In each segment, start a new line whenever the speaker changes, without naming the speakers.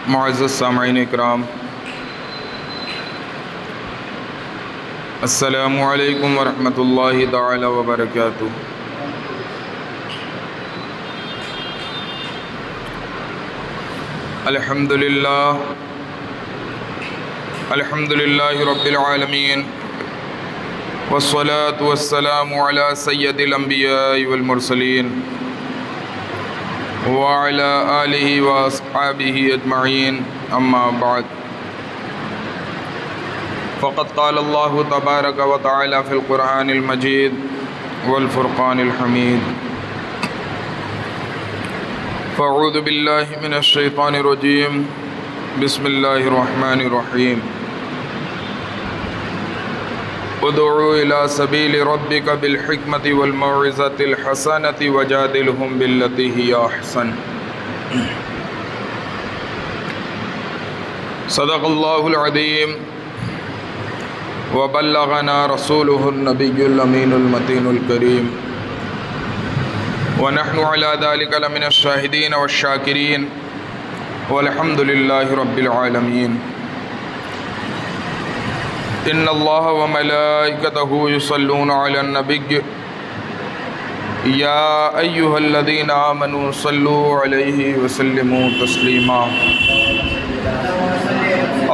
معزز سامعین اکرام، السلام علیکم ورحمۃ اللہ تعالی وبرکاتہ۔ الحمد للہ رب العالمین، والصلاة والسلام علی سید الانبیاء والمرسلین وعلی آلہ واصحابہ اجمعین، اما بعد، فقد قال اللہ تبارک و تعالی فی القرآن المجید والفرقان الحمید۔ فاعوذ باللہ من الشیطان الرجیم، بسم اللہ الرحمن الرحیم۔ ادعو الی سبیل ربک بالحکمۃ والموعظۃ الحسنۃ وجادلہم باللتی ہی احسن۔ صدق اللہ العظیم وبلغنا رسولہ النبی الامین المتین الکریم، ونحن علی ذلک لمن الشاہدین والشاکرین، والحمد للہ رب العالمین۔ ان اللہ وملائکتہ یصلون علی النبی یا ایہا الذین آمنوا صلوا علیہ وسلموا تسلیما۔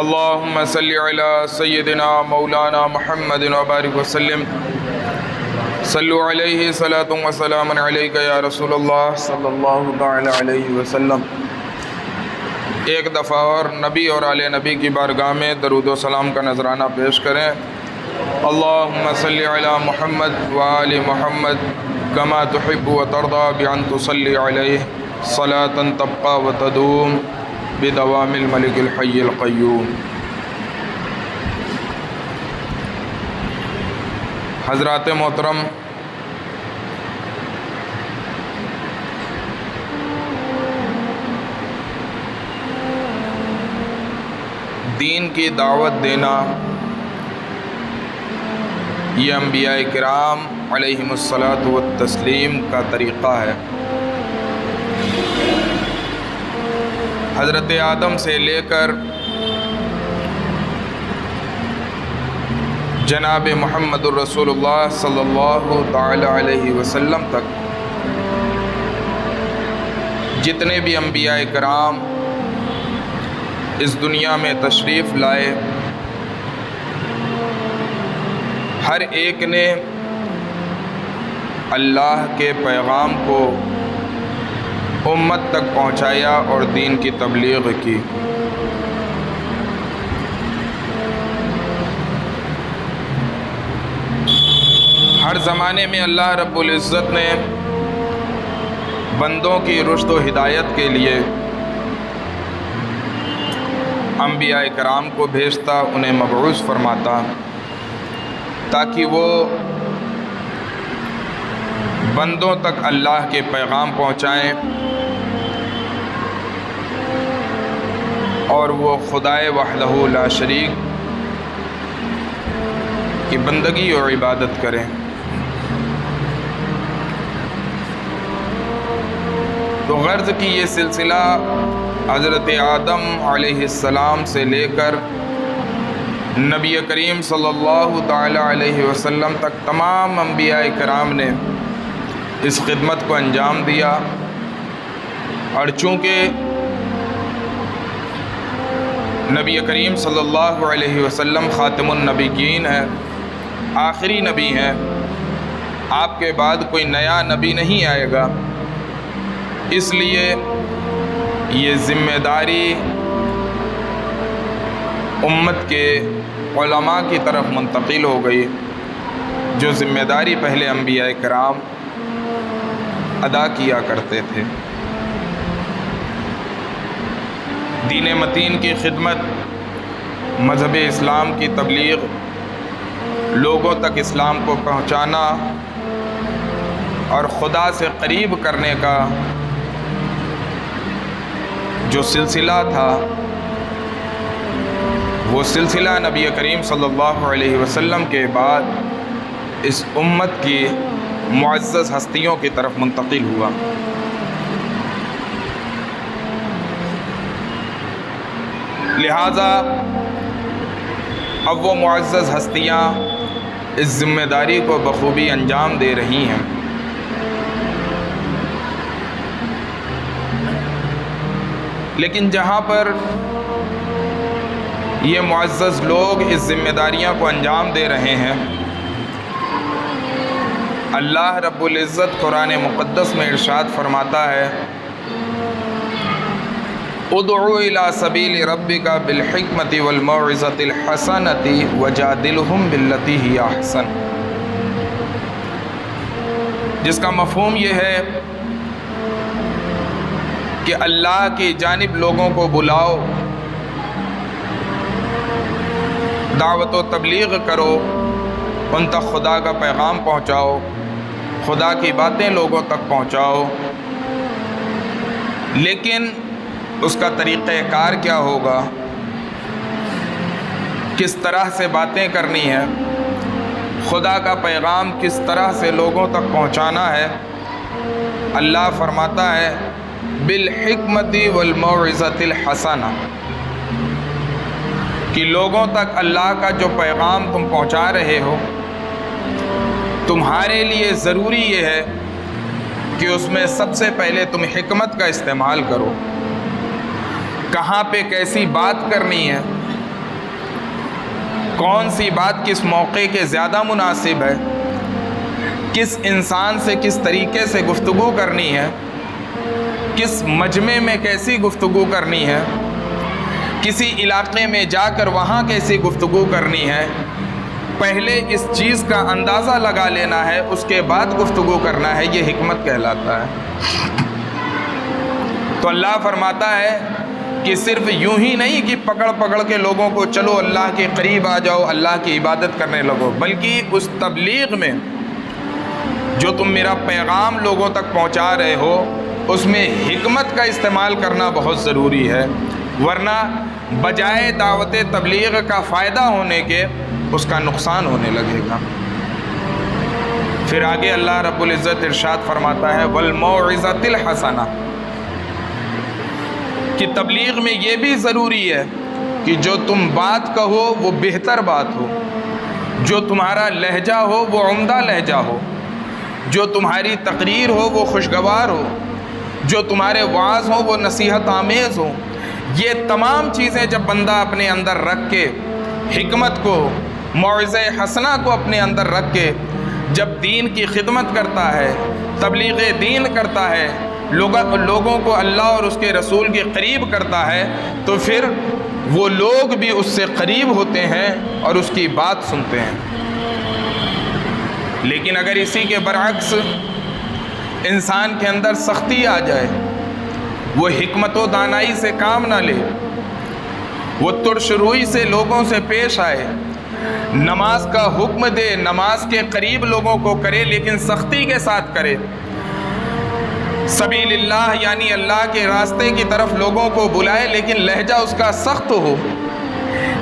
اللہم صل علی سیدنا مولانا محمد وبارک وسلم۔ صلوا علیہ صلاۃ و سلام علیک یا رسول اللہ صلی اللہ تعالی علیہ وسلم۔ ایک دفعہ اور نبی اور آل نبی کی بارگاہ میں درود و سلام کا نذرانہ پیش کریں۔ اللہم صلی علی محمد وآل محمد کما تحب و ترضى بأن تصلی علیہ صلاة تبقى و تدوم بدوام الملک الحی القیوم۔ حضرات محترم، دین کی دعوت دینا یہ انبیاء کرام علیہم الصلاۃ والتسلیم کا طریقہ ہے۔ حضرت آدم سے لے کر جناب محمد الرسول اللہ صلی اللہ تعالی علیہ وسلم تک جتنے بھی انبیاء کرام اس دنیا میں تشریف لائے، ہر ایک نے اللہ کے پیغام کو امت تک پہنچایا اور دین کی تبلیغ کی۔ ہر زمانے میں اللہ رب العزت نے بندوں کی رشد و ہدایت کے لیے انبیاء کرام کو بھیجتا، انہیں مبعوث فرماتا تاکہ وہ بندوں تک اللہ کے پیغام پہنچائیں اور وہ خدائے وحدہ لا شریک کی بندگی اور عبادت کریں۔ تو غرض کی یہ سلسلہ حضرت آدم علیہ السلام سے لے کر نبی کریم صلی اللہ تعالی علیہ وسلم تک تمام انبیاء کرام نے اس خدمت کو انجام دیا، اور چونکہ نبی کریم صلی اللہ علیہ وسلم خاتم النبیین ہیں، آخری نبی ہیں، آپ کے بعد کوئی نیا نبی نہیں آئے گا، اس لیے یہ ذمہ داری امت کے علماء کی طرف منتقل ہو گئی، جو ذمہ داری پہلے انبیاء کرام ادا کیا کرتے تھے۔ دین متین کی خدمت، مذہب اسلام کی تبلیغ، لوگوں تک اسلام کو پہنچانا اور خدا سے قریب کرنے کا جو سلسلہ تھا، وہ سلسلہ نبی کریم صلی اللہ علیہ وسلم کے بعد اس امت کی معزز ہستیوں کی طرف منتقل ہوا۔ لہٰذا اب وہ معزز ہستیاں اس ذمہ داری کو بخوبی انجام دے رہی ہیں۔ لیکن جہاں پر یہ معزز لوگ اس ذمہ داریاں کو انجام دے رہے ہیں، اللہ رب العزت قرآن مقدس میں ارشاد فرماتا ہے ادعو الی سبیل ربک بالحکمۃ والموعظۃ الحسنۃ وجادلہم باللتی ہی احسن، جس کا مفہوم یہ ہے کہ اللہ کی جانب لوگوں کو بلاؤ، دعوت و تبلیغ کرو، ان تک خدا کا پیغام پہنچاؤ، خدا کی باتیں لوگوں تک پہنچاؤ، لیکن اس کا طریقہ کار کیا ہوگا، کس طرح سے باتیں کرنی ہے، خدا کا پیغام کس طرح سے لوگوں تک پہنچانا ہے۔ اللہ فرماتا ہے بالحکمت والموعظۃ الحسنہ، کہ لوگوں تک اللہ کا جو پیغام تم پہنچا رہے ہو، تمہارے لیے ضروری یہ ہے کہ اس میں سب سے پہلے تم حکمت کا استعمال کرو، کہاں پہ کیسی بات کرنی ہے، کون سی بات کس موقع کے زیادہ مناسب ہے، کس انسان سے کس طریقے سے گفتگو کرنی ہے، کس مجمع میں کیسی گفتگو کرنی ہے، کسی علاقے میں جا کر وہاں کیسی گفتگو کرنی ہے، پہلے اس چیز کا اندازہ لگا لینا ہے، اس کے بعد گفتگو کرنا ہے، یہ حکمت کہلاتا ہے۔ تو اللہ فرماتا ہے کہ صرف یوں ہی نہیں کہ پکڑ پکڑ کے لوگوں کو چلو اللہ کے قریب آ جاؤ، اللہ کی عبادت کرنے لگو، بلکہ اس تبلیغ میں جو تم میرا پیغام لوگوں تک پہنچا رہے ہو، اس میں حکمت کا استعمال کرنا بہت ضروری ہے، ورنہ بجائے دعوت تبلیغ کا فائدہ ہونے کے اس کا نقصان ہونے لگے گا۔ پھر آگے اللہ رب العزت ارشاد فرماتا ہے والموعظۃ الحسنہ، کہ تبلیغ میں یہ بھی ضروری ہے کہ جو تم بات کہو وہ بہتر بات ہو، جو تمہارا لہجہ ہو وہ عمدہ لہجہ ہو، جو تمہاری تقریر ہو وہ خوشگوار ہو، جو تمہارے وعظ ہو وہ نصیحت آمیز ہو۔ یہ تمام چیزیں جب بندہ اپنے اندر رکھ کے، حکمت کو، موعظہ حسنہ کو اپنے اندر رکھ کے جب دین کی خدمت کرتا ہے، تبلیغ دین کرتا ہے، لوگوں کو اللہ اور اس کے رسول کے قریب کرتا ہے، تو پھر وہ لوگ بھی اس سے قریب ہوتے ہیں اور اس کی بات سنتے ہیں۔ لیکن اگر اسی کے برعکس انسان کے اندر سختی آ جائے، وہ حکمت و دانائی سے کام نہ لے، وہ ترش روئی سے لوگوں سے پیش آئے، نماز کا حکم دے، نماز کے قریب لوگوں کو کرے لیکن سختی کے ساتھ کرے، سبیل اللہ یعنی اللہ کے راستے کی طرف لوگوں کو بلائے لیکن لہجہ اس کا سخت ہو،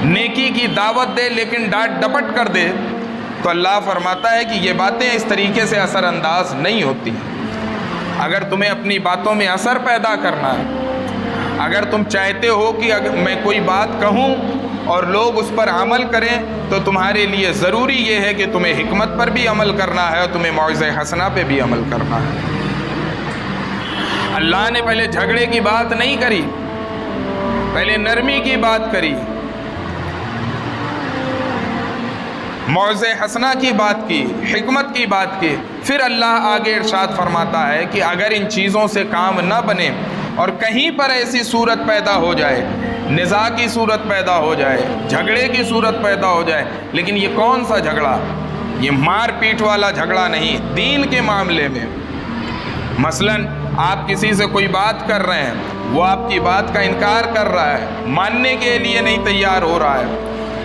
نیکی کی دعوت دے لیکن ڈانٹ ڈپٹ کر دے، تو اللہ فرماتا ہے کہ یہ باتیں اس طریقے سے اثر انداز نہیں ہوتی۔ اگر تمہیں اپنی باتوں میں اثر پیدا کرنا ہے، اگر تم چاہتے ہو کہ اگر میں کوئی بات کہوں اور لوگ اس پر عمل کریں، تو تمہارے لیے ضروری یہ ہے کہ تمہیں حکمت پر بھی عمل کرنا ہے اور تمہیں موعظہ حسنہ پہ بھی عمل کرنا ہے۔ اللہ نے پہلے جھگڑے کی بات نہیں کری، پہلے نرمی کی بات کری، موعظہ حسنہ کی بات کی، حکمت کی بات کی، پھر اللہ آگے ارشاد فرماتا ہے کہ اگر ان چیزوں سے کام نہ بنے اور کہیں پر ایسی صورت پیدا ہو جائے، نزاع کی صورت پیدا ہو جائے، جھگڑے کی صورت پیدا ہو جائے، لیکن یہ کون سا جھگڑا؟ یہ مار پیٹ والا جھگڑا نہیں، دین کے معاملے میں۔ مثلاً آپ کسی سے کوئی بات کر رہے ہیں، وہ آپ کی بات کا انکار کر رہا ہے، ماننے کے لیے نہیں تیار ہو رہا ہے،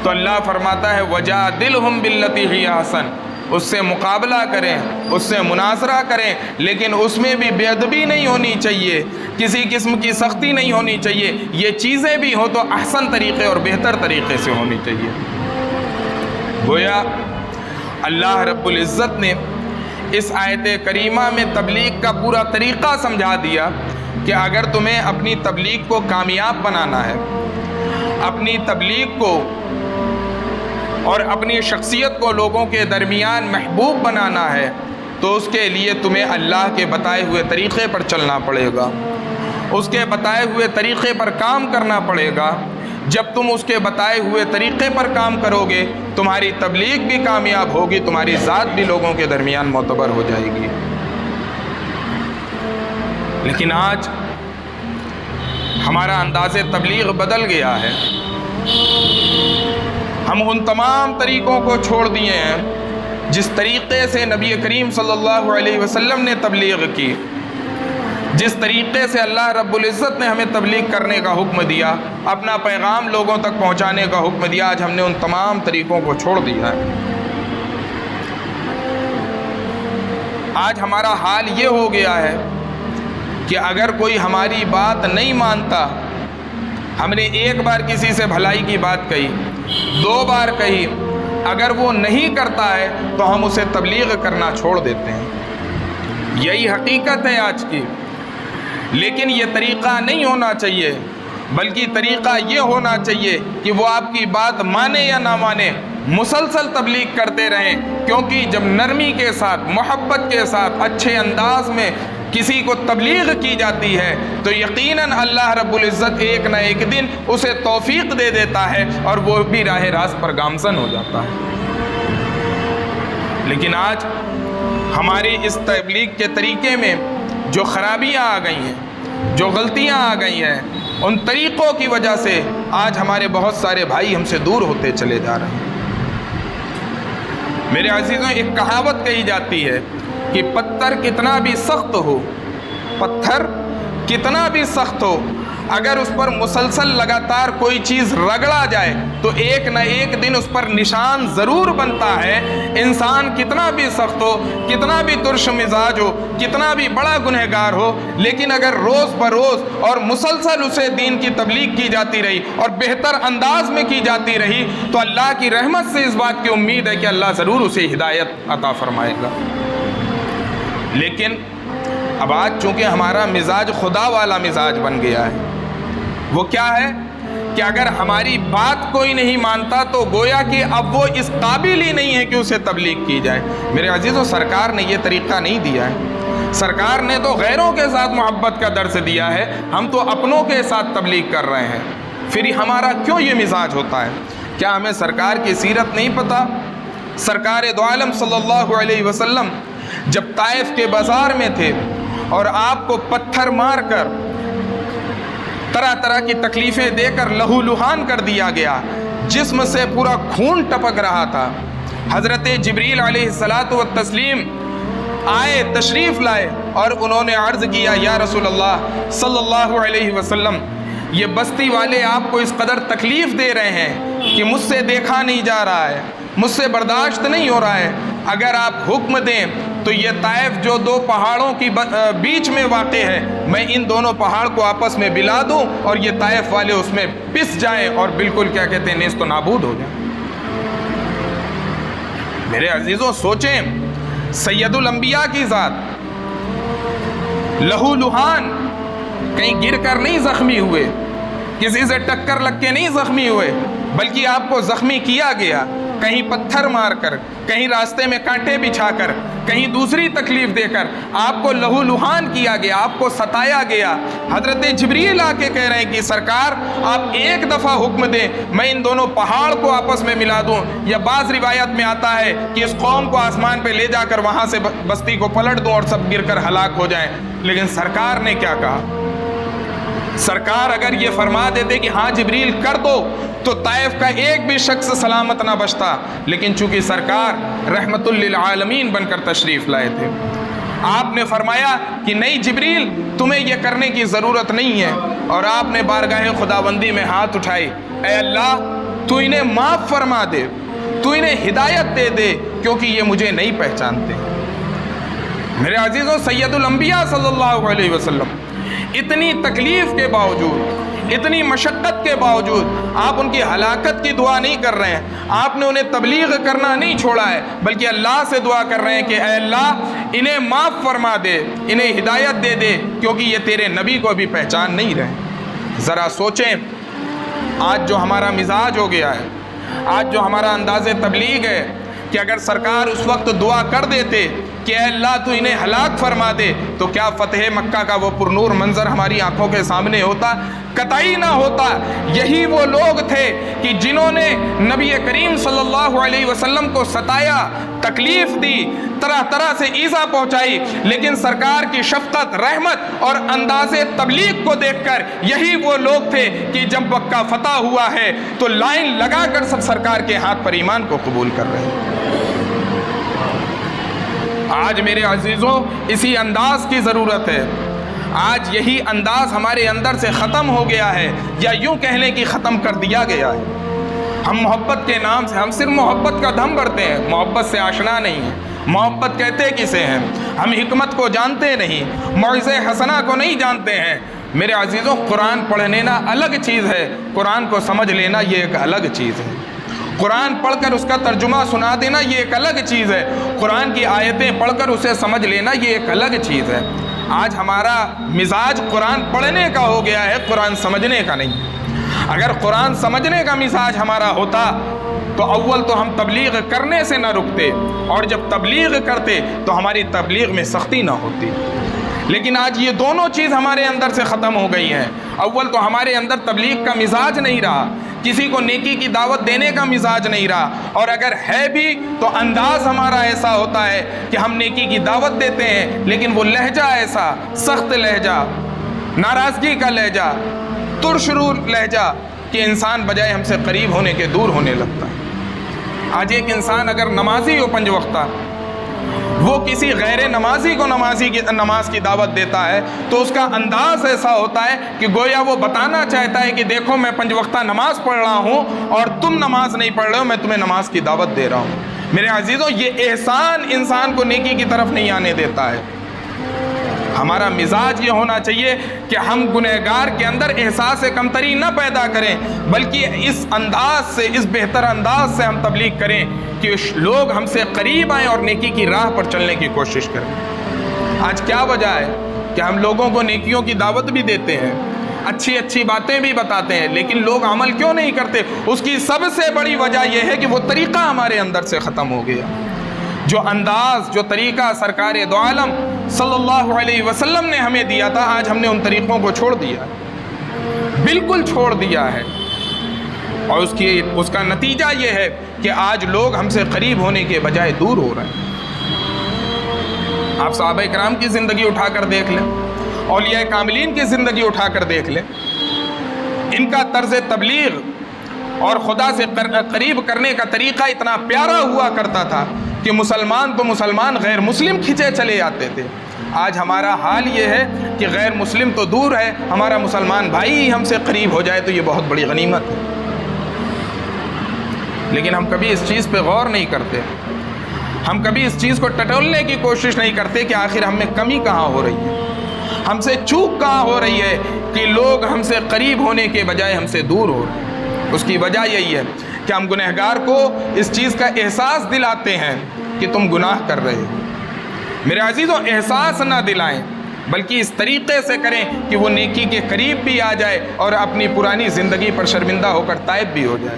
تو اللہ فرماتا ہے وجادلہم باللتی ہی احسن، اس سے مقابلہ کریں، اس سے مناظرہ کریں، لیکن اس میں بھی بے ادبی نہیں ہونی چاہیے، کسی قسم کی سختی نہیں ہونی چاہیے، یہ چیزیں بھی ہو تو احسن طریقے اور بہتر طریقے سے ہونی چاہیے۔ گویا اللہ رب العزت نے اس آیت کریمہ میں تبلیغ کا پورا طریقہ سمجھا دیا کہ اگر تمہیں اپنی تبلیغ کو کامیاب بنانا ہے، اپنی تبلیغ کو اور اپنی شخصیت کو لوگوں کے درمیان محبوب بنانا ہے تو اس کے لیے تمہیں اللہ کے بتائے ہوئے طریقے پر چلنا پڑے گا، اس کے بتائے ہوئے طریقے پر کام کرنا پڑے گا۔ جب تم اس کے بتائے ہوئے طریقے پر کام کرو گے تمہاری تبلیغ بھی کامیاب ہوگی، تمہاری ذات بھی لوگوں کے درمیان معتبر ہو جائے گی۔ لیکن آج ہمارا انداز تبلیغ بدل گیا ہے، ہم ان تمام طریقوں کو چھوڑ دیے ہیں جس طریقے سے نبی کریم صلی اللہ علیہ وسلم نے تبلیغ کی، جس طریقے سے اللہ رب العزت نے ہمیں تبلیغ کرنے کا حکم دیا، اپنا پیغام لوگوں تک پہنچانے کا حکم دیا، آج ہم نے ان تمام طریقوں کو چھوڑ دیا ہے۔ آج ہمارا حال یہ ہو گیا ہے کہ اگر کوئی ہماری بات نہیں مانتا، ہم نے ایک بار کسی سے بھلائی کی بات کہی، 2 بار کہی، اگر وہ نہیں کرتا ہے تو ہم اسے تبلیغ کرنا چھوڑ دیتے ہیں۔ یہی حقیقت ہے آج کی۔ لیکن یہ طریقہ نہیں ہونا چاہیے، بلکہ طریقہ یہ ہونا چاہیے کہ وہ آپ کی بات مانے یا نہ مانے، مسلسل تبلیغ کرتے رہیں، کیونکہ جب نرمی کے ساتھ، محبت کے ساتھ، اچھے انداز میں کسی کو تبلیغ کی جاتی ہے تو یقیناً اللہ رب العزت ایک نہ ایک دن اسے توفیق دے دیتا ہے اور وہ بھی راہ راست پر گامزن ہو جاتا ہے۔ لیکن آج ہماری اس تبلیغ کے طریقے میں جو خرابیاں آ گئی ہیں، جو غلطیاں آ گئی ہیں، ان طریقوں کی وجہ سے آج ہمارے بہت سارے بھائی ہم سے دور ہوتے چلے جا رہے ہیں۔ میرے عزیزوں، ایک کہاوت کہی جاتی ہے کہ پتھر کتنا بھی سخت ہو، پتھر کتنا بھی سخت ہو، اگر اس پر مسلسل لگاتار کوئی چیز رگڑا جائے تو ایک نہ ایک دن اس پر نشان ضرور بنتا ہے۔ انسان کتنا بھی سخت ہو، کتنا بھی ترش مزاج ہو، کتنا بھی بڑا گنہگار ہو، لیکن اگر روز بروز اور مسلسل اسے دین کی تبلیغ کی جاتی رہی اور بہتر انداز میں کی جاتی رہی تو اللہ کی رحمت سے اس بات کی امید ہے کہ اللہ ضرور اسے ہدایت عطا فرمائے گا۔ لیکن اب آج چونکہ ہمارا مزاج خدا والا مزاج بن گیا ہے، وہ کیا ہے کہ اگر ہماری بات کوئی نہیں مانتا تو گویا کہ اب وہ اس قابل ہی نہیں ہے کہ اسے تبلیغ کی جائے۔ میرے عزیزوں، سرکار نے یہ طریقہ نہیں دیا ہے، سرکار نے تو غیروں کے ساتھ محبت کا درس دیا ہے، ہم تو اپنوں کے ساتھ تبلیغ کر رہے ہیں۔ پھر ہمارا کیوں یہ مزاج ہوتا ہے؟ کیا ہمیں سرکار کی سیرت نہیں پتہ؟ سرکار دو عالم صلی اللہ علیہ وسلم جب طائف کے بازار میں تھے اور آپ کو پتھر مار کر، طرح طرح کی تکلیفیں دے کر لہو لہان کر دیا گیا، جسم سے پورا خون ٹپک رہا تھا، حضرت جبریل علیہ الصلاۃ والتسلیم آئے، تشریف لائے اور انہوں نے عرض کیا، یا رسول اللہ صلی اللہ علیہ وسلم، یہ بستی والے آپ کو اس قدر تکلیف دے رہے ہیں کہ مجھ سے دیکھا نہیں جا رہا ہے، مجھ سے برداشت نہیں ہو رہا ہے، اگر آپ حکم دیں تو یہ طائف جو 2 پہاڑوں کی بیچ میں واقع ہے، میں ان دونوں پہاڑ کو آپس میں ملا دوں اور یہ طائف والے اس میں پس جائیں اور بالکل کیا کہتے ہیں نیست و نابود ہو جائیں۔ میرے عزیزوں، سوچیں، سید الانبیاء کی ذات لہو لہان، کہیں گر کر نہیں زخمی ہوئے، کسی سے ٹکر لگ کے نہیں زخمی ہوئے، بلکہ آپ کو زخمی کیا گیا، کہیں پتھر مار کر، کہیں راستے میں کانٹے بچھا کر، کہیں دوسری تکلیف دے کر آپ کو لہو لہان کیا گیا، آپ کو ستایا گیا۔ حضرت جبریل آ کے کہہ رہے ہیں کہ سرکار آپ ایک دفعہ حکم دیں، میں ان دونوں پہاڑ کو آپس میں ملا دوں، یا بعض روایت میں آتا ہے کہ اس قوم کو آسمان پہ لے جا کر وہاں سے بستی کو پلٹ دوں اور سب گر کر ہلاک ہو جائیں۔ لیکن سرکار نے کیا کہا؟ سرکار اگر یہ فرما دیتے کہ ہاں جبریل کر دو تو طائف کا ایک بھی شخص سلامت نہ بچتا، لیکن چونکہ سرکار رحمت للعالمین بن کر تشریف لائے تھے، آپ نے فرمایا کہ نہیں جبریل، تمہیں یہ کرنے کی ضرورت نہیں ہے، اور آپ نے بارگاہ خداوندی میں ہاتھ اٹھائی، اے اللہ تو انہیں معاف فرما دے، تو انہیں ہدایت دے دے، کیونکہ یہ مجھے نہیں پہچانتے۔ میرے عزیزوں، سید الانبیاء صلی اللہ علیہ وسلم اتنی تکلیف کے باوجود، اتنی مشقت کے باوجود آپ ان کی ہلاکت کی دعا نہیں کر رہے ہیں، آپ نے انہیں تبلیغ کرنا نہیں چھوڑا ہے، بلکہ اللہ سے دعا کر رہے ہیں کہ اے اللہ انہیں معاف فرما دے، انہیں ہدایت دے دے، کیونکہ یہ تیرے نبی کو ابھی پہچان نہیں رہے۔ ذرا سوچیں، آج جو ہمارا مزاج ہو گیا ہے، آج جو ہمارا انداز تبلیغ ہے کہ اگر سرکار اس وقت دعا کر دیتے کہ اے اللہ تو انہیں ہلاک فرما دے، تو کیا فتح مکہ کا وہ پرنور منظر ہماری آنکھوں کے سامنے ہوتا؟ قطعی نہ ہوتا۔ یہی وہ لوگ تھے کہ جنہوں نے نبی کریم صلی اللہ علیہ وسلم کو ستایا، تکلیف دی، طرح طرح سے ایذا پہنچائی، لیکن سرکار کی شفقت، رحمت اور انداز تبلیغ کو دیکھ کر یہی وہ لوگ تھے کہ جب مکہ فتح ہوا ہے تو لائن لگا کر سب سرکار کے ہاتھ پر ایمان کو قبول کر رہے ہیں۔ آج میرے عزیزوں اسی انداز کی ضرورت ہے۔ آج یہی انداز ہمارے اندر سے ختم ہو گیا ہے، یا یوں کہہ لیں کہ ختم کر دیا گیا ہے۔ ہم محبت کے نام سے ہم صرف محبت کا دم بھرتے ہیں، محبت سے آشنا نہیں ہیں۔ محبت کہتے کسے ہیں؟ ہم حکمت کو جانتے نہیں، موعظہ حسنہ کو نہیں جانتے ہیں۔ میرے عزیزوں قرآن پڑھنے نا الگ چیز ہے، قرآن کو سمجھ لینا یہ ایک الگ چیز ہے۔ قرآن پڑھ کر اس کا ترجمہ سنا دینا یہ ایک الگ چیز ہے، قرآن کی آیتیں پڑھ کر اسے سمجھ لینا یہ ایک الگ چیز ہے۔ آج ہمارا مزاج قرآن پڑھنے کا ہو گیا ہے، قرآن سمجھنے کا نہیں۔ اگر قرآن سمجھنے کا مزاج ہمارا ہوتا تو اول تو ہم تبلیغ کرنے سے نہ رکتے، اور جب تبلیغ کرتے تو ہماری تبلیغ میں سختی نہ ہوتی۔ لیکن آج یہ دونوں چیز ہمارے اندر سے ختم ہو گئی ہیں۔ اول تو ہمارے اندر تبلیغ کا مزاج نہیں رہا، کسی کو نیکی کی دعوت دینے کا مزاج نہیں رہا، اور اگر ہے بھی تو انداز ہمارا ایسا ہوتا ہے کہ ہم نیکی کی دعوت دیتے ہیں لیکن وہ لہجہ ایسا سخت لہجہ، ناراضگی کا لہجہ، ترشرو لہجہ کہ انسان بجائے ہم سے قریب ہونے کے دور ہونے لگتا ہے۔ آج ایک انسان اگر نمازی ہو 5 وقتہ، وہ کسی غیر نمازی کو نماز کی دعوت دیتا ہے تو اس کا انداز ایسا ہوتا ہے کہ گویا وہ بتانا چاہتا ہے کہ دیکھو میں 5 وقتہ نماز پڑھ رہا ہوں اور تم نماز نہیں پڑھ رہے ہو، میں تمہیں نماز کی دعوت دے رہا ہوں۔ میرے عزیزوں یہ احسان انسان کو نیکی کی طرف نہیں آنے دیتا ہے۔ ہمارا مزاج یہ ہونا چاہیے کہ ہم گنہگار کے اندر احساس کمتری نہ پیدا کریں، بلکہ اس انداز سے، اس بہتر انداز سے ہم تبلیغ کریں کہ لوگ ہم سے قریب آئیں اور نیکی کی راہ پر چلنے کی کوشش کریں۔ آج کیا وجہ ہے کہ ہم لوگوں کو نیکیوں کی دعوت بھی دیتے ہیں، اچھی اچھی باتیں بھی بتاتے ہیں، لیکن لوگ عمل کیوں نہیں کرتے؟ اس کی سب سے بڑی وجہ یہ ہے کہ وہ طریقہ ہمارے اندر سے ختم ہو گیا۔ جو انداز، جو طریقہ سرکار دو عالم صلی اللہ علیہ وسلم نے ہمیں دیا تھا، آج ہم نے ان طریقوں کو چھوڑ دیا، بالکل چھوڑ دیا ہے، اور اس کا نتیجہ یہ ہے کہ آج لوگ ہم سے قریب ہونے کے بجائے دور ہو رہے ہیں۔ آپ صحابہ کرام کی زندگی اٹھا کر دیکھ لیں، اولیاء کاملین کی زندگی اٹھا کر دیکھ لیں، ان کا طرز تبلیغ اور خدا سے قریب کرنے کا طریقہ اتنا پیارا ہوا کرتا تھا کہ مسلمان تو مسلمان غیر مسلم کھنچے چلے جاتے تھے۔ آج ہمارا حال یہ ہے کہ غیر مسلم تو دور ہے، ہمارا مسلمان بھائی ہی ہم سے قریب ہو جائے تو یہ بہت بڑی غنیمت ہے۔ لیکن ہم کبھی اس چیز پہ غور نہیں کرتے، ہم کبھی اس چیز کو ٹٹولنے کی کوشش نہیں کرتے کہ آخر ہم میں کمی کہاں ہو رہی ہے، ہم سے چوک کہاں ہو رہی ہے کہ لوگ ہم سے قریب ہونے کے بجائے ہم سے دور ہو رہے ہیں۔ اس کی وجہ یہی ہے کہ ہم گنہگار کو اس چیز کا احساس دلاتے ہیں کہ تم گناہ کر رہے ہو۔ میرے عزیزوں احساس نہ دلائیں، بلکہ اس طریقے سے کریں کہ وہ نیکی کے قریب بھی آ جائے اور اپنی پرانی زندگی پر شرمندہ ہو کر تائب بھی ہو جائے۔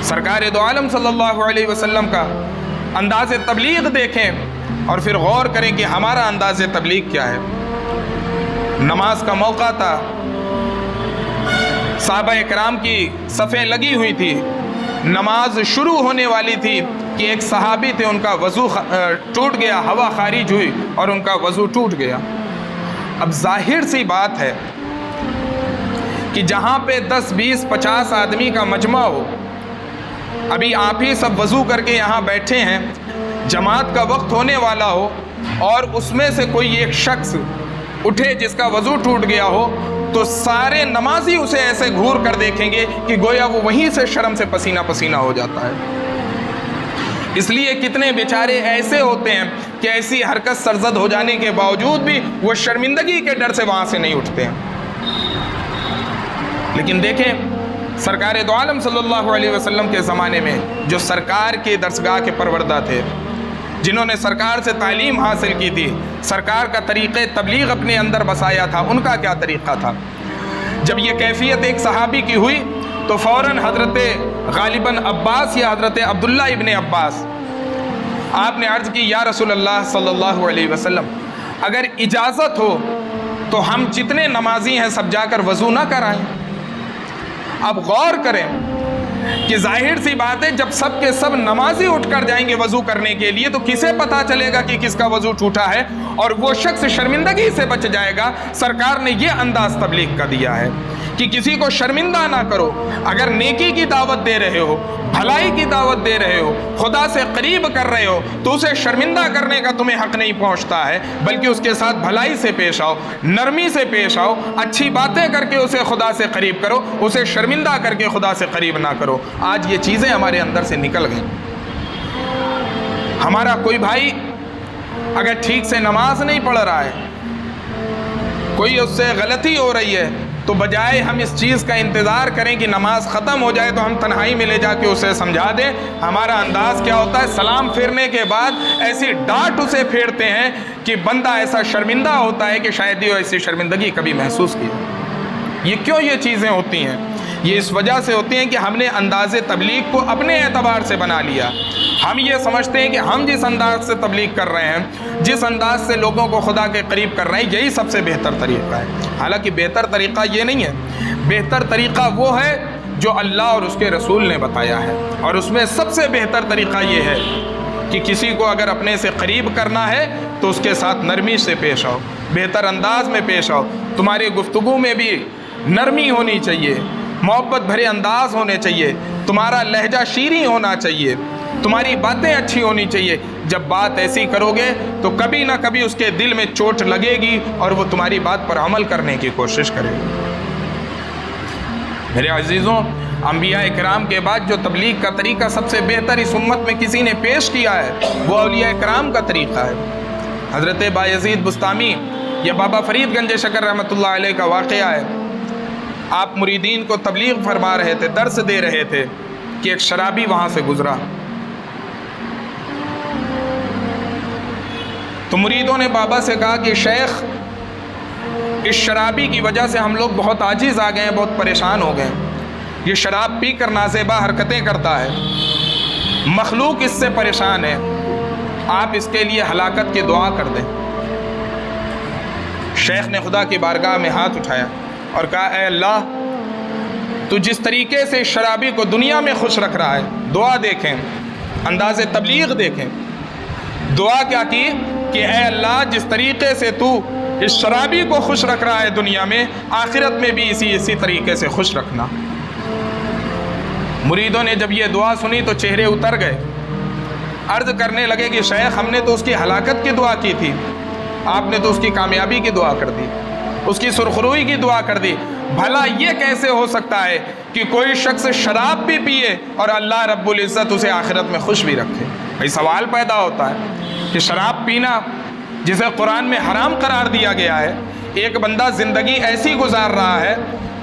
سرکار دو عالم صلی اللہ علیہ وسلم کا انداز تبلیغ دیکھیں اور پھر غور کریں کہ ہمارا انداز تبلیغ کیا ہے۔ نماز کا موقع تھا، صحابہ کرام کی صفیں لگی ہوئی تھی، نماز شروع ہونے والی تھی کہ ایک صحابی تھے، ان کا وضو ٹوٹ گیا، ہوا خارج ہوئی اور ان کا وضو ٹوٹ گیا۔ اب ظاہر سی بات ہے کہ جہاں پہ 10 20 50 آدمی کا مجمع ہو، ابھی آپ ہی سب وضو کر کے یہاں بیٹھے ہیں، جماعت کا وقت ہونے والا ہو اور اس میں سے کوئی ایک شخص اٹھے جس کا وضو ٹوٹ گیا ہو، تو سارے نمازی اسے ایسے گھور کر دیکھیں گے کہ گویا وہ وہیں سے شرم سے پسینہ پسینہ ہو جاتا ہے۔ اس لیے کتنے بیچارے ایسے ہوتے ہیں کہ ایسی حرکت سرزد ہو جانے کے باوجود بھی وہ شرمندگی کے ڈر سے وہاں سے نہیں اٹھتے ہیں۔ لیکن دیکھیں سرکار دو عالم صلی اللہ علیہ وسلم کے زمانے میں جو سرکار کے درسگاہ کے پروردہ تھے، جنہوں نے سرکار سے تعلیم حاصل کی تھی، سرکار کا طریقہ تبلیغ اپنے اندر بسایا تھا، ان کا کیا طریقہ تھا؟ جب یہ کیفیت ایک صحابی کی ہوئی تو فوراً حضرت غالباً عباس یا حضرت عبداللہ ابن عباس، آپ نے عرض کی یا رسول اللہ صلی اللہ علیہ وسلم، اگر اجازت ہو تو ہم جتنے نمازی ہیں سب جا کر وضو نہ کرائیں۔ اب غور کریں کہ ظاہر سی بات ہے جب سب کے سب نمازی اٹھ کر جائیں گے وضو کرنے کے لیے تو کسے پتا چلے گا کہ کس کا وضو ٹوٹا ہے، اور وہ شخص شرمندگی سے بچ جائے گا۔ سرکار نے یہ انداز تبلیغ کا دیا ہے کہ کسی کو شرمندہ نہ کرو۔ اگر نیکی کی دعوت دے رہے ہو، بھلائی کی دعوت دے رہے ہو، خدا سے قریب کر رہے ہو، تو اسے شرمندہ کرنے کا تمہیں حق نہیں پہنچتا ہے، بلکہ اس کے ساتھ بھلائی سے پیش آؤ، نرمی سے پیش آؤ، اچھی باتیں کر کے اسے خدا سے قریب کرو، اسے شرمندہ کر کے خدا سے قریب نہ کرو۔ آج یہ چیزیں ہمارے اندر سے نکل گئیں۔ ہمارا کوئی بھائی اگر ٹھیک سے نماز نہیں پڑھ رہا ہے، کوئی اس سے غلطی ہو رہی ہے، تو بجائے ہم اس چیز کا انتظار کریں کہ نماز ختم ہو جائے تو ہم تنہائی میں لے جا کے اسے سمجھا دیں، ہمارا انداز کیا ہوتا ہے؟ سلام پھیرنے کے بعد ایسی ڈانٹ اسے پھیرتے ہیں کہ بندہ ایسا شرمندہ ہوتا ہے کہ شاید یہ ایسی شرمندگی کبھی محسوس کی۔ یہ کیوں یہ چیزیں ہوتی ہیں؟ یہ اس وجہ سے ہوتی ہیں کہ ہم نے انداز تبلیغ کو اپنے اعتبار سے بنا لیا۔ ہم یہ سمجھتے ہیں کہ ہم جس انداز سے تبلیغ کر رہے ہیں، جس انداز سے لوگوں کو خدا کے قریب کر رہے ہیں، یہی سب سے بہتر طریقہ ہے۔ حالانکہ بہتر طریقہ یہ نہیں ہے، بہتر طریقہ وہ ہے جو اللہ اور اس کے رسول نے بتایا ہے، اور اس میں سب سے بہتر طریقہ یہ ہے کہ کسی کو اگر اپنے سے قریب کرنا ہے تو اس کے ساتھ نرمی سے پیش آؤ، بہتر انداز میں پیش آؤ۔ تمہاری گفتگو میں بھی نرمی ہونی چاہیے، محبت بھرے انداز ہونے چاہیے، تمہارا لہجہ شیریں ہونا چاہیے، تمہاری باتیں اچھی ہونی چاہیے۔ جب بات ایسی کرو گے تو کبھی نہ کبھی اس کے دل میں چوٹ لگے گی اور وہ تمہاری بات پر عمل کرنے کی کوشش کرے گا۔ میرے عزیزوں، انبیاء کرام کے بعد جو تبلیغ کا طریقہ سب سے بہتر اس امت میں کسی نے پیش کیا ہے وہ اولیاء کرام کا طریقہ ہے۔ حضرت بایزید بستامی یا بابا فرید گنج شکر رحمۃ اللہ علیہ کا واقعہ ہے۔ آپ مریدین کو تبلیغ فرما رہے تھے، درس دے رہے تھے کہ ایک شرابی وہاں سے گزرا، تو مریدوں نے بابا سے کہا کہ شیخ، اس شرابی کی وجہ سے ہم لوگ بہت عاجز آ گئے ہیں، بہت پریشان ہو گئے ہیں، یہ شراب پی کر نازیبا حرکتیں کرتا ہے، مخلوق اس سے پریشان ہے، آپ اس کے لیے ہلاکت کی دعا کر دیں۔ شیخ نے خدا کی بارگاہ میں ہاتھ اٹھایا اور کہا اے اللہ، تو جس طریقے سے شرابی کو دنیا میں خوش رکھ رہا ہے، دعا دیکھیں، انداز تبلیغ دیکھیں، دعا کیا کی کہ اے اللہ، جس طریقے سے تو اس شرابی کو خوش رکھ رہا ہے دنیا میں، آخرت میں بھی اسی طریقے سے خوش رکھنا۔ مریدوں نے جب یہ دعا سنی تو چہرے اتر گئے، عرض کرنے لگے کہ شیخ، ہم نے تو اس کی ہلاکت کی دعا کی تھی، آپ نے تو اس کی کامیابی کی دعا کر دی، اس کی سرخروئی کی دعا کر دی، بھلا یہ کیسے ہو سکتا ہے کہ کوئی شخص شراب بھی پیے اور اللہ رب العزت اسے آخرت میں خوش بھی رکھے؟ بھائی سوال پیدا ہوتا ہے کہ شراب پینا جسے قرآن میں حرام قرار دیا گیا ہے، ایک بندہ زندگی ایسی گزار رہا ہے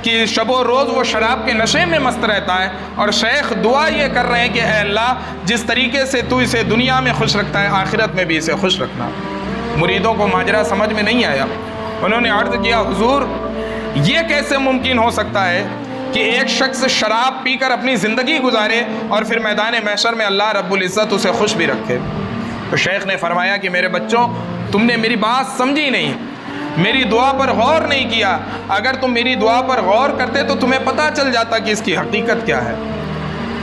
کہ شب و روز وہ شراب کے نشے میں مست رہتا ہے، اور شیخ دعا یہ کر رہے ہیں کہ اے اللہ، جس طریقے سے تو اسے دنیا میں خوش رکھتا ہے آخرت میں بھی اسے خوش رکھنا۔ مریدوں کو ماجرا سمجھ میں نہیں آیا، انہوں نے عرض کیا حضور، یہ کیسے ممکن ہو سکتا ہے کہ ایک شخص شراب پی کر اپنی زندگی گزارے اور پھر میدان محشر میں اللہ رب العزت اسے خوش بھی رکھے؟ تو شیخ نے فرمایا کہ میرے بچوں، تم نے میری بات سمجھی نہیں، میری دعا پر غور نہیں کیا۔ اگر تم میری دعا پر غور کرتے تو تمہیں پتہ چل جاتا کہ اس کی حقیقت کیا ہے۔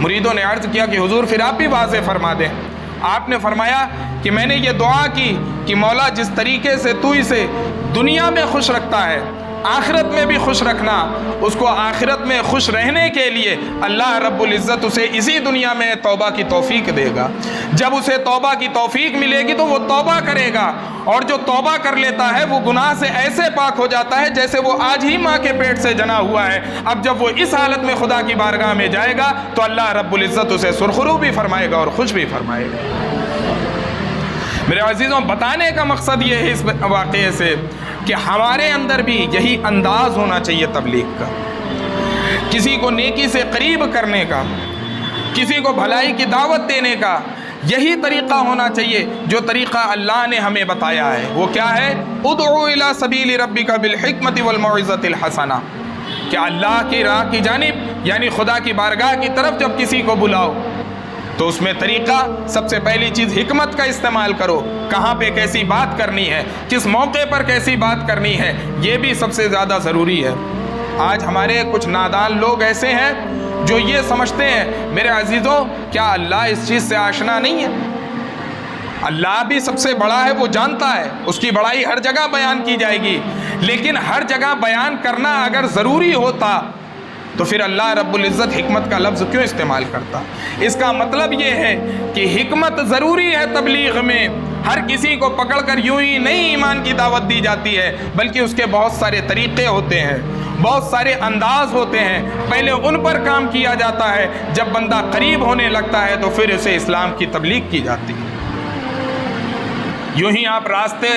مریدوں نے عرض کیا کہ حضور پھر آپ بھی واضح فرما دیں۔ آپ نے فرمایا کہ میں نے یہ دعا کی کہ مولا، جس طریقے سے تو اسے دنیا میں خوش رکھتا ہے آخرت میں بھی خوش رکھنا، اس کو آخرت میں خوش رہنے کے لیے اللہ رب العزت اسے اسی دنیا میں توبہ کی توفیق دے گا۔ جب اسے توبہ کی توفیق ملے گی تو وہ توبہ کرے گا، اور جو توبہ کر لیتا ہے وہ گناہ سے ایسے پاک ہو جاتا ہے جیسے وہ آج ہی ماں کے پیٹ سے جنا ہوا ہے۔ اب جب وہ اس حالت میں خدا کی بارگاہ میں جائے گا تو اللہ رب العزت اسے سرخرو بھی فرمائے گا اور خوش بھی فرمائے گا۔ میرے عزیزوں، بتانے کا مقصد یہ ہے اس واقعے سے کہ ہمارے اندر بھی یہی انداز ہونا چاہیے تبلیغ کا، کسی کو نیکی سے قریب کرنے کا، کسی کو بھلائی کی دعوت دینے کا، یہی طریقہ ہونا چاہیے جو طریقہ اللہ نے ہمیں بتایا ہے۔ وہ کیا ہے؟ ادعو الی سبیل ربک بالحکمت والموعظۃ الحسنہ، کہ اللہ کی راہ کی جانب یعنی خدا کی بارگاہ کی طرف جب کسی کو بلاؤ تو اس میں طریقہ سب سے پہلی چیز حکمت کا استعمال کرو. کہاں پہ کیسی بات کرنی ہے, کس موقع پر کیسی بات کرنی ہے, یہ بھی سب سے زیادہ ضروری ہے. آج ہمارے کچھ نادان لوگ ایسے ہیں جو یہ سمجھتے ہیں میرے عزیزوں کیا اللہ اس چیز سے آشنا نہیں ہے؟ اللہ بھی سب سے بڑا ہے, وہ جانتا ہے, اس کی بڑائی ہر جگہ بیان کی جائے گی, لیکن ہر جگہ بیان کرنا اگر ضروری ہوتا تو پھر اللہ رب العزت حکمت کا لفظ کیوں استعمال کرتا؟ اس کا مطلب یہ ہے کہ حکمت ضروری ہے تبلیغ میں. ہر کسی کو پکڑ کر یوں ہی نہیں ایمان کی دعوت دی جاتی ہے, بلکہ اس کے بہت سارے طریقے ہوتے ہیں, بہت سارے انداز ہوتے ہیں. پہلے ان پر کام کیا جاتا ہے, جب بندہ قریب ہونے لگتا ہے تو پھر اسے اسلام کی تبلیغ کی جاتی ہے. یوں ہی آپ راستے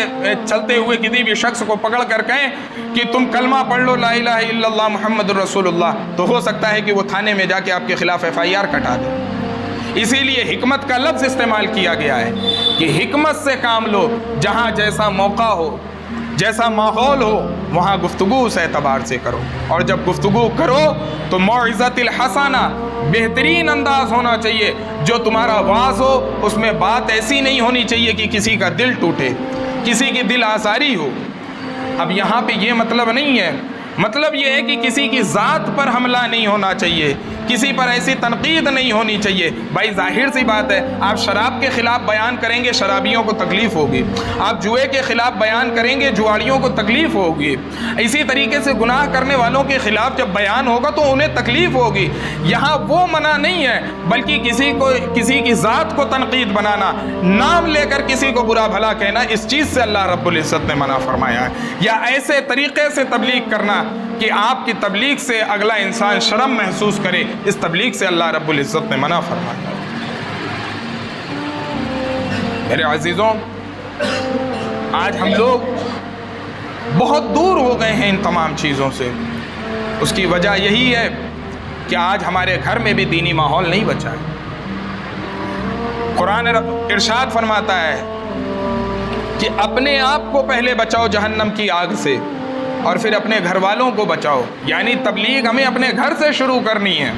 چلتے ہوئے کسی بھی شخص کو پکڑ کر کہیں کہ تم کلمہ پڑھ لو لا الہ الا اللہ محمد الرسول اللہ, تو ہو سکتا ہے کہ وہ تھانے میں جا کے آپ کے خلاف FIR کٹا دے. اسی لیے حکمت کا لفظ استعمال کیا گیا ہے کہ حکمت سے کام لو. جہاں جیسا موقع ہو, جیسا ماحول ہو, وہاں گفتگو اس اعتبار سے کرو, اور جب گفتگو کرو تو موعظۃ الحسنہ بہترین انداز ہونا چاہیے. جو تمہارا واعظ ہو اس میں بات ایسی نہیں ہونی چاہیے کہ کسی کا دل ٹوٹے, کسی کی دل آزاری ہو. اب یہاں پہ یہ مطلب نہیں ہے, مطلب یہ ہے کہ کسی کی ذات پر حملہ نہیں ہونا چاہیے, کسی پر ایسی تنقید نہیں ہونی چاہیے. بھائی ظاہر سی بات ہے, آپ شراب کے خلاف بیان کریں گے شرابیوں کو تکلیف ہوگی, آپ جوئے کے خلاف بیان کریں گے جواڑیوں کو تکلیف ہوگی. اسی طریقے سے گناہ کرنے والوں کے خلاف جب بیان ہوگا تو انہیں تکلیف ہوگی. یہاں وہ منع نہیں ہے, بلکہ کسی کی ذات کو تنقید بنانا, نام لے کر کسی کو برا بھلا کہنا, اس چیز سے اللہ رب العزت نے منع فرمایا ہے. یا ایسے طریقے سے تبلیغ کرنا کہ آپ کی تبلیغ سے اگلا انسان شرم محسوس کرے, اس تبلیغ سے اللہ رب العزت نے منع فرمایا. میرے عزیزوں, آج ہم لوگ بہت دور ہو گئے ہیں ان تمام چیزوں سے. اس کی وجہ یہی ہے کہ آج ہمارے گھر میں بھی دینی ماحول نہیں بچا ہے. قرآن ارشاد فرماتا ہے کہ اپنے آپ کو پہلے بچاؤ جہنم کی آگ سے, اور پھر اپنے گھر والوں کو بچاؤ. یعنی تبلیغ ہمیں اپنے گھر سے شروع کرنی ہے,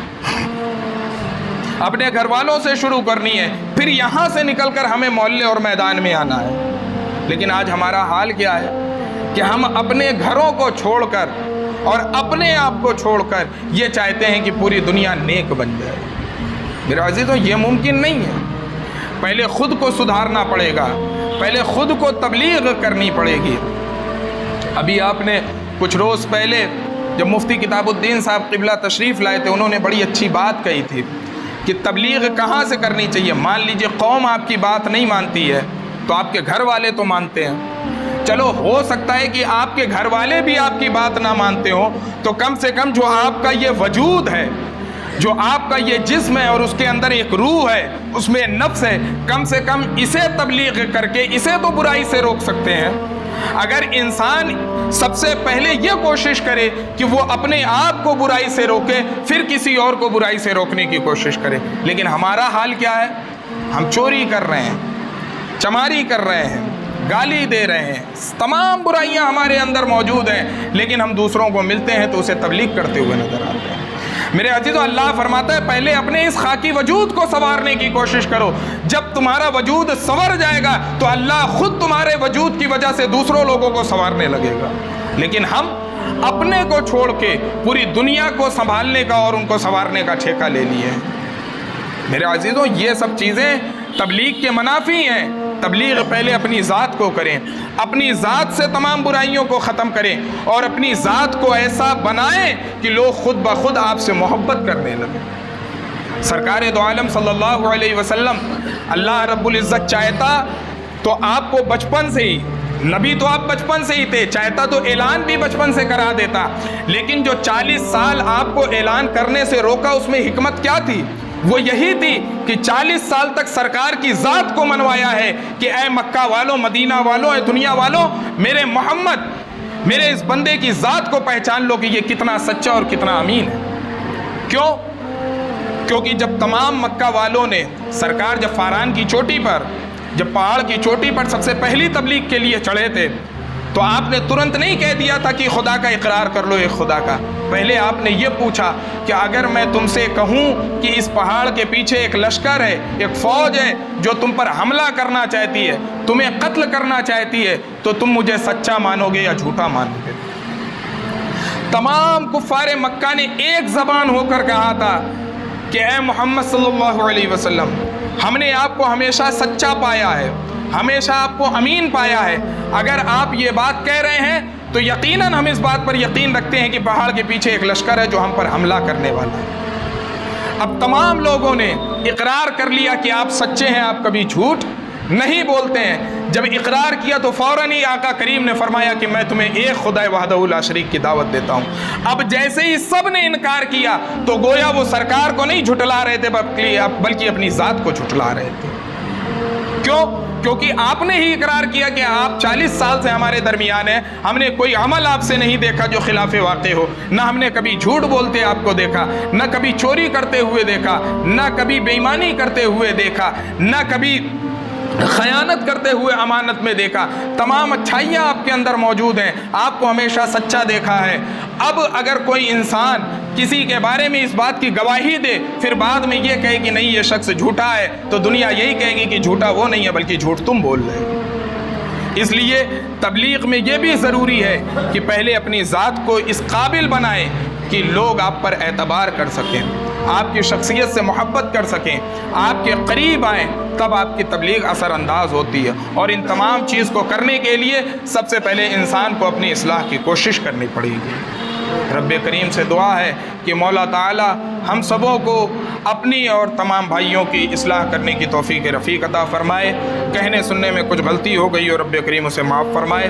اپنے گھر والوں سے شروع کرنی ہے, پھر یہاں سے نکل کر ہمیں محلے اور میدان میں آنا ہے. لیکن آج ہمارا حال کیا ہے کہ ہم اپنے گھروں کو چھوڑ کر اور اپنے آپ کو چھوڑ کر یہ چاہتے ہیں کہ پوری دنیا نیک بن جائے. میرے عزیزوں, یہ ممکن نہیں ہے. پہلے خود کو سدھارنا پڑے گا, پہلے خود کو تبلیغ کرنی پڑے گی. ابھی آپ نے کچھ روز پہلے جب مفتی کتاب الدین صاحب قبلہ تشریف لائے تھے, انہوں نے بڑی اچھی بات کہی تھی کہ تبلیغ کہاں سے کرنی چاہیے. مان لیجئے قوم آپ کی بات نہیں مانتی ہے تو آپ کے گھر والے تو مانتے ہیں. چلو ہو سکتا ہے کہ آپ کے گھر والے بھی آپ کی بات نہ مانتے ہوں, تو کم سے کم جو آپ کا یہ وجود ہے, جو آپ کا یہ جسم ہے اور اس کے اندر ایک روح ہے, اس میں نفس ہے, کم سے کم اسے تبلیغ کر کے اسے تو برائی سے روک سکتے ہیں. اگر انسان سب سے پہلے یہ کوشش کرے کہ وہ اپنے آپ کو برائی سے روکے, پھر کسی اور کو برائی سے روکنے کی کوشش کرے. لیکن ہمارا حال کیا ہے؟ ہم چوری کر رہے ہیں, چماری کر رہے ہیں, گالی دے رہے ہیں, تمام برائیاں ہمارے اندر موجود ہیں, لیکن ہم دوسروں کو ملتے ہیں تو اسے تبلیغ کرتے ہوئے نظر آتے ہیں. میرے عزیزو, اللہ فرماتا ہے پہلے اپنے اس خاکی وجود کو سنوارنے کی کوشش کرو. جب تمہارا وجود سنور جائے گا تو اللہ خود تمہارے وجود کی وجہ سے دوسروں لوگوں کو سنوارنے لگے گا. لیکن ہم اپنے کو چھوڑ کے پوری دنیا کو سنبھالنے کا اور ان کو سنوارنے کا ٹھیکہ لے لیے. میرے عزیزو, یہ سب چیزیں تبلیغ کے منافی ہیں. تبلیغ پہلے اپنی ذات کو کریں, اپنی ذات سے تمام برائیوں کو ختم کریں, اور اپنی ذات کو ایسا بنائیں کہ لوگ خود بخود آپ سے محبت کرنے لگیں. سرکار دو عالم صلی اللہ علیہ وسلم, اللہ رب العزت چاہتا تو آپ کو بچپن سے ہی, نبی تو آپ بچپن سے ہی تھے, چاہتا تو اعلان بھی بچپن سے کرا دیتا. لیکن جو 40 سال آپ کو اعلان کرنے سے روکا, اس میں حکمت کیا تھی؟ وہ یہی تھی کہ 40 سال تک سرکار کی ذات کو منوایا ہے کہ اے مکہ والوں, مدینہ والوں, اے دنیا والوں, میرے محمد, میرے اس بندے کی ذات کو پہچان لو کہ یہ کتنا سچا اور کتنا امین ہے. کیوں؟ کیونکہ جب تمام مکہ والوں نے, سرکار جب فاران کی چوٹی پر, جب پہاڑ کی چوٹی پر سب سے پہلی تبلیغ کے لیے چڑھے تھے, تو آپ نے ترنت نہیں کہہ دیا تھا کہ خدا کا اقرار کر لو ایک خدا کا. پہلے آپ نے یہ پوچھا کہ اگر میں تم سے کہوں کہ اس پہاڑ کے پیچھے ایک لشکر ہے، ایک فوج ہے جو تم پر حملہ کرنا چاہتی ہے، تمہیں قتل کرنا چاہتی ہے، تو تم مجھے سچا مانو گے یا جھوٹا مانو گے؟ تمام کفار مکہ نے ایک زبان ہو کر کہا تھا کہ اے محمد صلی اللہ علیہ وسلم، ہم نے آپ کو ہمیشہ سچا پایا ہے، ہمیشہ آپ کو امین پایا ہے. اگر آپ یہ بات کہہ رہے ہیں تو یقیناً ہم اس بات پر یقین رکھتے ہیں کہ پہاڑ کے پیچھے ایک لشکر ہے جو ہم پر حملہ کرنے والا ہے. اب تمام لوگوں نے اقرار کر لیا کہ آپ سچے ہیں، آپ کبھی جھوٹ نہیں بولتے ہیں. جب اقرار کیا تو فوراً ہی آقا کریم نے فرمایا کہ میں تمہیں ایک خدا وحدہ لا شریک کی دعوت دیتا ہوں. اب جیسے ہی سب نے انکار کیا تو گویا وہ سرکار کو نہیں جھٹلا رہے تھے بلکہ اپنی ذات کو جھٹلا رہے تھے. کیوں؟ کیونکہ آپ نے ہی اقرار کیا کہ آپ 40 سال سے ہمارے درمیان ہیں، ہم نے کوئی عمل آپ سے نہیں دیکھا جو خلاف واقع ہو، نہ ہم نے کبھی جھوٹ بولتے آپ کو دیکھا، نہ کبھی چوری کرتے ہوئے دیکھا، نہ کبھی بے ایمانی کرتے ہوئے دیکھا، نہ کبھی خیانت کرتے ہوئے امانت میں دیکھا. تمام اچھائیاں آپ کے اندر موجود ہیں، آپ کو ہمیشہ سچا دیکھا ہے. اب اگر کوئی انسان کسی کے بارے میں اس بات کی گواہی دے پھر بعد میں یہ کہے کہ نہیں یہ شخص جھوٹا ہے، تو دنیا یہی کہے گی کہ جھوٹا وہ نہیں ہے بلکہ جھوٹ تم بول رہے ہو. اس لیے تبلیغ میں یہ بھی ضروری ہے کہ پہلے اپنی ذات کو اس قابل بنائیں کہ لوگ آپ پر اعتبار کر سکیں، آپ کی شخصیت سے محبت کر سکیں، آپ کے قریب آئیں، تب آپ کی تبلیغ اثر انداز ہوتی ہے. اور ان تمام چیز کو کرنے کے لیے سب سے پہلے انسان کو اپنی اصلاح کی کوشش کرنی پڑے گی. رب کریم سے دعا ہے کہ مولا تعالی ہم سبوں کو اپنی اور تمام بھائیوں کی اصلاح کرنے کی توفیق رفیق عطا فرمائے. کہنے سننے میں کچھ غلطی ہو گئی اور رب کریم اسے معاف فرمائے.